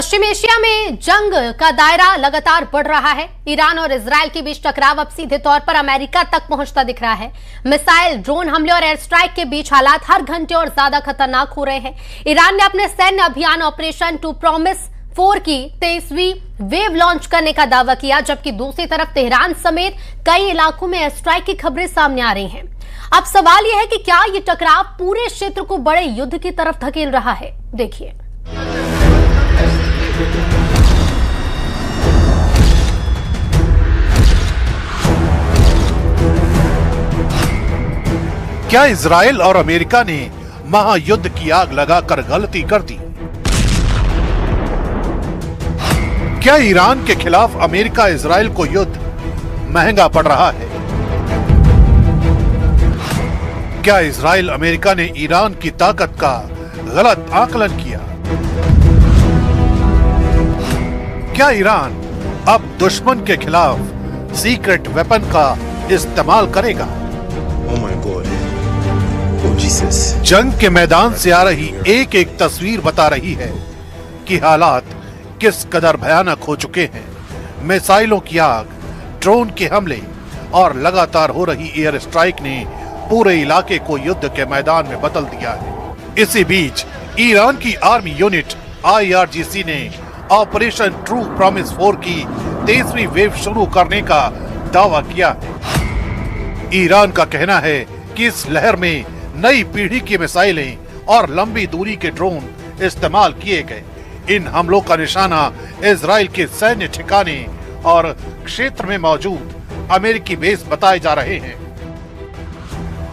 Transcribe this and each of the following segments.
पश्चिम Asia में जंग का दायरा लगातार बढ़ रहा है। ईरान और इजरायल के बीच टकराव अब सीधे तौर पर अमेरिका तक पहुंचता दिख रहा है। मिसाइल, ड्रोन हमले और एयर स्ट्राइक के बीच हालात हर घंटे और ज्यादा खतरनाक हो रहे हैं। ईरान ने अपने सैन्य अभियान ऑपरेशन टू प्रॉमिस 4 की 23वीं वेव लॉन्च करने का दावा किया, जबकि दूसरी तरफ तेहरान समेत कई इलाकों में एयर स्ट्राइक की खबरें सामने आ रही हैं। अब सवाल यह है कि क्या ये टकराव पूरे क्षेत्र को बड़े युद्ध की तरफ धकेल रहा है। देखिए, क्या इजराइल और अमेरिका ने महायुद्ध की आग लगाकर गलती कर दी? क्या ईरान के खिलाफ अमेरिका इजराइल को युद्ध महंगा पड़ रहा है? क्या इजराइल अमेरिका ने ईरान की ताकत का गलत आकलन किया? क्या ईरान अब दुश्मन के खिलाफ सीक्रेट वेपन का इस्तेमाल करेगा? Oh my God. Oh Jesus. जंग के मैदान से आ रही एक एक तस्वीर बता रही है कि हालात किस कदर भयानक हो चुके हैं। मिसाइलों की आग, ड्रोन के हमले और लगातार हो रही एयर स्ट्राइक ने पूरे इलाके को युद्ध के मैदान में बदल दिया है। इसी बीच ईरान की आर्मी यूनिट IRGC ने ऑपरेशन ट्रू प्रॉमिस 4 की 23वीं वेव शुरू करने का दावा किया है। ईरान का कहना है कि इस लहर में नई पीढ़ी की मिसाइलें और लंबी दूरी के ड्रोन इस्तेमाल किए गए। इन हमलों का निशाना इजराइल के सैन्य ठिकाने और क्षेत्र में मौजूद अमेरिकी बेस बताए जा रहे हैं।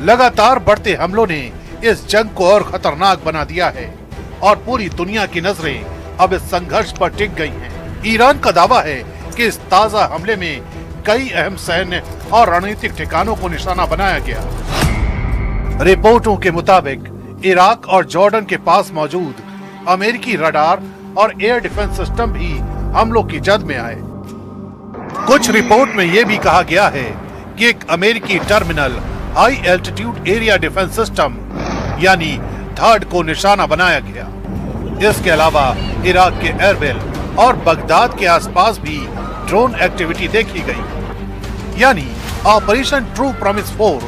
लगातार बढ़ते हमलों ने इस जंग को और खतरनाक बना दिया है और पूरी दुनिया की नजरें अब इस संघर्ष पर टिक गई हैं। ईरान का दावा है कि इस ताजा हमले में कई अहम सैन्य और रणनीतिक ठिकानों को निशाना बनाया गया। रिपोर्टों के मुताबिक इराक और जॉर्डन के पास मौजूद अमेरिकी रडार और एयर डिफेंस सिस्टम भी हमलों की जद में आए। कुछ रिपोर्ट में यह भी कहा गया है कि एक अमेरिकी terminal high altitude area defence system यानी थर्ड को निशाना बनाया गया। इसके अलावा इराक के एरबिल और बगदाद के आसपास भी ड्रोन एक्टिविटी देखी गई। यानी ऑपरेशन ट्रू प्रॉमिस 4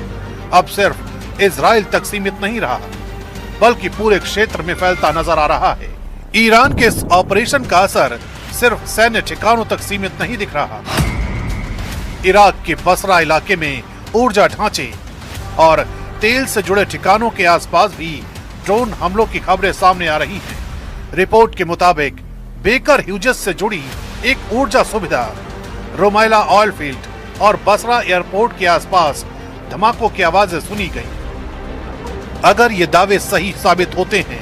अब सिर्फ इजराइल तक सीमित नहीं रहा, बल्कि पूरे क्षेत्र में फैलता नजर आ रहा है। ईरान के इस ऑपरेशन का असर सिर्फ सैन्य ठिकानों तक सीमित नहीं दिख रहा। इराक के बसरा इलाके में ऊर्जा ढांचे और तेल से जुड़े ठिकानों के आसपास भी ड्रोन हमलों की खबरें सामने आ रही हैं। रिपोर्ट के मुताबिक बेकर ह्यूजेस से जुड़ी एक ऊर्जा सुविधा, रोमाइला ऑयल फील्ड और बसरा एयरपोर्ट के आसपास धमाकों की आवाजें सुनी गई। अगर ये दावे सही साबित होते हैं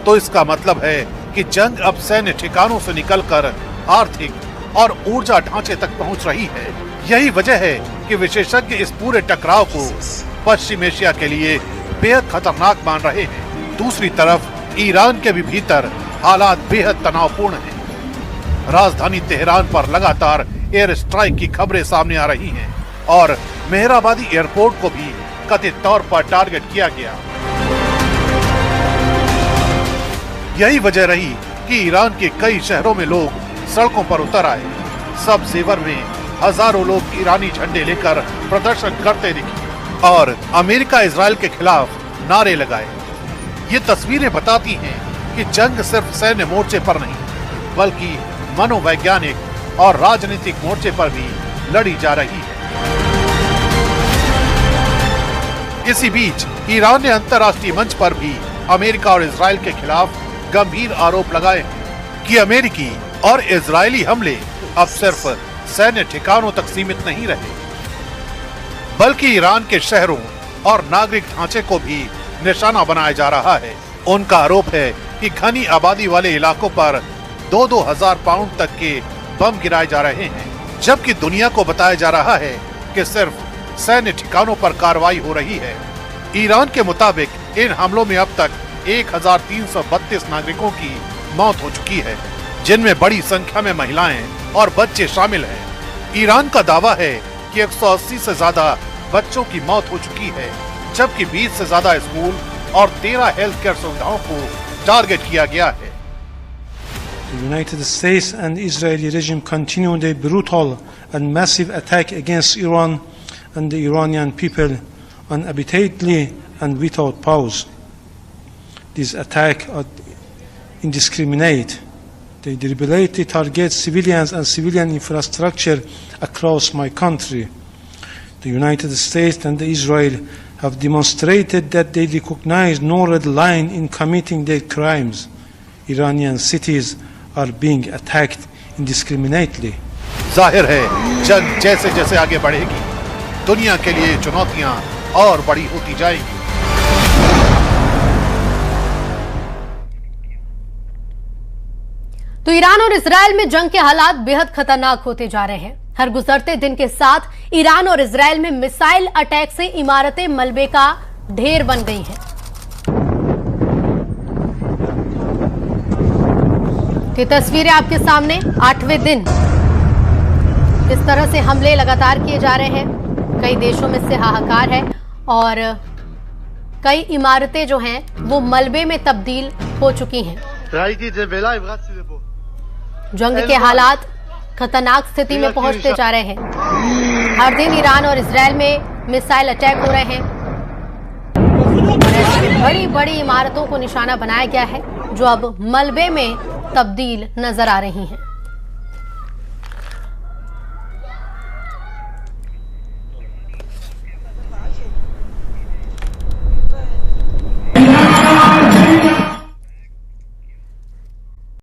तो इसका मतलब है कि जंग अब सैन्य ठिकानों से निकलकर आर्थिक और ऊर्जा ढांचे तक पहुंच रही है। यही वजह है कि विशेषज्ञ इस पूरे टकराव को पश्चिम एशिया के लिए बेहद खतरनाक मान रहे हैं। दूसरी तरफ ईरान के भी भीतर हालात बेहद तनावपूर्ण हैं। राजधानी तेहरान पर लगातार एयर स्ट्राइक की खबरें सामने आ रही हैं और मेहराबादी एयरपोर्ट को भी कथित तौर पर टारगेट किया गया। यही वजह रही कि ईरान के कई शहरों में लोग सड़कों पर उतर आए। सब जेवर में हजारों लोग ईरानी झंडे लेकर प्रदर्शन करते दिखे और अमेरिका इजराइल के खिलाफ नारे लगाए। ये तस्वीरें बताती हैं कि जंग सिर्फ सैन्य मोर्चे पर नहीं, बल्कि मनोवैज्ञानिक और राजनीतिक मोर्चे पर भी लड़ी जा रही है। इसी बीच ईरान ने अंतर्राष्ट्रीय मंच पर भी अमेरिका और इजराइल के खिलाफ गंभीर आरोप लगाए हैं कि अमेरिकी और इजरायली हमले अब सिर्फ सैन्य ठिकानों तक सीमित नहीं रहे, बल्कि ईरान के शहरों और नागरिक ढांचे को भी निशाना बनाया जा रहा है। उनका आरोप है कि घनी आबादी वाले इलाकों पर 2-2 हजार पाउंड तक के बम गिराए जा रहे हैं, जबकि दुनिया को बताया जा रहा है कि सिर्फ सैन्य ठिकानों पर कार्रवाई हो रही है। ईरान के मुताबिक इन हमलों में अब तक 1332 नागरिकों की मौत हो चुकी है, जिनमें बड़ी संख्या में महिलाएं और बच्चे शामिल हैं। ईरान का दावा है कि 180 से ज्यादा बच्चों की मौत हो चुकी है, जबकि 20 से ज्यादा स्कूल और 13 हेल्थ केयर सुविधाओं को टारगेट किया गया है। The United States and Israeli regime continue their brutal and massive attack against Iran and the Iranian people unabatedly and without pause. These attacks are indiscriminate. They deliberately target civilians and civilian infrastructure across my country. The United States and Israel have demonstrated that they recognize no red line in committing their crimes. Iranian cities are being attacked indiscriminately. जाहिर है जंग जैसे जैसे आगे बढ़ेगी दुनिया के लिए चुनौतियां और बड़ी होती जाएंगी। तो ईरान और इजराइल में जंग के हालात बेहद खतरनाक होते जा रहे हैं। हर गुजरते दिन के साथ ईरान और इजराइल में मिसाइल अटैक से इमारतें मलबे का ढेर बन गई हैं। ये तस्वीरें आपके सामने 8वें दिन इस तरह से हमले लगातार किए जा रहे हैं। कई देशों में से हाहाकार है और कई इमारतें जो हैं वो मलबे में तब्दील हो चुकी हैं। जंग के हालात खतरनाक स्थिति में पहुंचते जा रहे हैं। हर दिन ईरान और इजराइल में मिसाइल अटैक हो रहे हैं और ऐसी बड़ी बड़ी इमारतों को निशाना बनाया गया है जो अब मलबे में तब्दील नजर आ रही हैं।